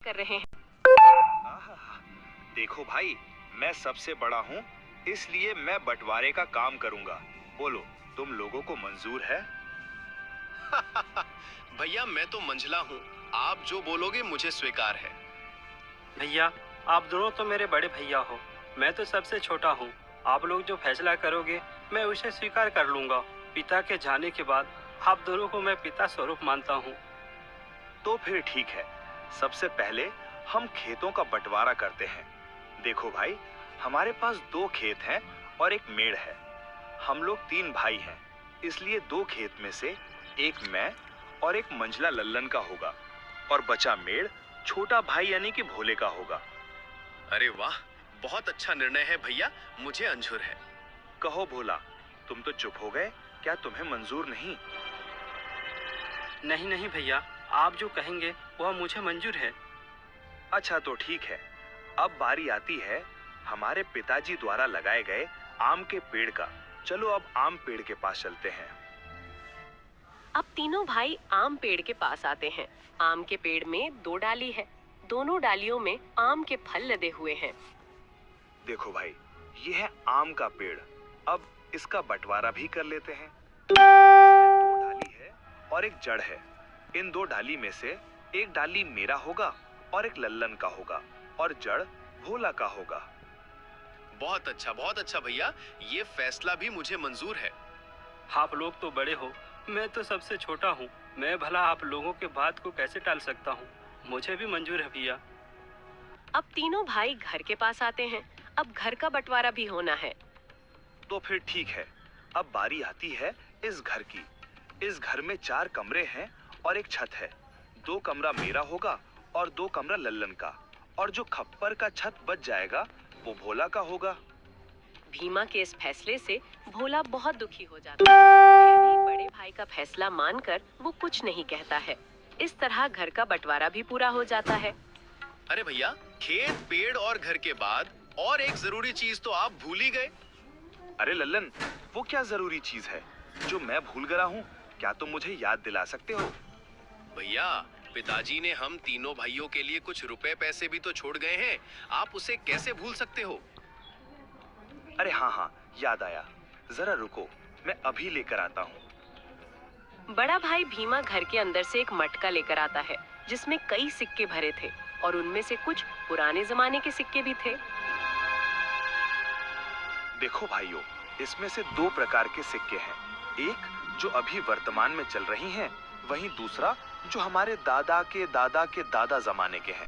कर रहे हैं। आहा, देखो भाई, मैं सबसे बड़ा हूँ, इसलिए मैं बंटवारे का काम करूँगा। बोलो, तुम लोगों को मंजूर है? भैया मैं तो मंझला हूँ, आप जो बोलोगे मुझे स्वीकार है। भैया, आप दोनों तो मेरे बड़े भैया हो, मैं तो सबसे छोटा हूँ। आप लोग जो फैसला करोगे मैं उसे स्वीकार कर लूँगा। पिता के जाने के बाद आप दोनों को मैं पिता स्वरूप मानता हूँ। तो फिर ठीक है, सबसे पहले हम खेतों का बंटवारा करते हैं। देखो भाई, हमारे पास 2 खेत हैं और एक मेड़ है। हम लोग 3 भाई हैं, इसलिए 2 खेत में से एक मैं और एक मंझला लल्लन का होगा और बचा मेड़ छोटा भाई यानी कि भोले का होगा। अरे वाह, बहुत अच्छा निर्णय है भैया, मुझे मंजूर है। कहो भोला, तुम तो चुप हो गए, क्या तुम्हें मंजूर नहीं? नहीं नहीं भैया, आप जो कहेंगे वह मुझे मंजूर है। अच्छा तो ठीक है, अब बारी आती है हमारे पिताजी द्वारा लगाए गए आम के पेड़ का। चलो अब आम पेड़ के पास चलते हैं। अब तीनों भाई आम पेड़ के पास आते हैं। आम के पेड़ में 2 डाली है, दोनों डालियों में आम के फल लदे हुए हैं। देखो भाई, ये है आम का पेड़। अब इसका बंटवारा भी कर लेते हैं। इसमें 2 डाली है और एक जड़ है। इन 2 डाली में से एक डाली मेरा होगा और एक लल्लन का होगा और जड़ भोला का होगा। बहुत अच्छा भैया, ये फैसला भी मुझे मंजूर है। आप लोग तो बड़े हो, मैं तो सबसे छोटा हूँ। मैं भला आप लोगों के बात को कैसे टाल सकता हूँ? मुझे भी मंजूर है भैया। अब तीनों भाई घर के पास आते हैं। अब घर का बंटवारा भी होना है। तो फिर ठीक है, अब बारी आती है इस घर की। इस घर में 4 कमरे हैं और एक छत है। 2 कमरा मेरा होगा और 2 कमरा लल्लन का, और जो खप्पर का छत बच जाएगा वो भोला का होगा। भीमा के इस फैसले से भोला बहुत दुखी हो जाता है। फिर भी बड़े भाई का फैसला मानकर वो कुछ नहीं कहता है। इस तरह घर का बंटवारा भी पूरा हो जाता है। अरे भैया, खेत, पेड़ और घर के बाद और एक जरूरी चीज तो आप भूल ही गए। अरे लल्लन, वो क्या जरूरी चीज है जो मैं भूल गया हूँ? क्या तुम मुझे याद दिला सकते हो? भैया, पिताजी ने हम तीनों भाइयों के लिए कुछ रुपए पैसे भी तो छोड़ गए हैं, आप उसे कैसे भूल सकते हो? अरे हाँ, याद आया। जरा रुको, मैं अभी लेकर आता हूँ। बड़ा भाई भीमा घर के अंदर से एक मटका लेकर आता है जिसमें कई सिक्के भरे थे और उनमें से कुछ पुराने जमाने के सिक्के भी थे। देखो भाइयों, इसमें से 2 प्रकार के सिक्के हैं। एक जो अभी वर्तमान में चल रही हैं, वहीं दूसरा जो हमारे दादा के दादा के दादा जमाने के हैं।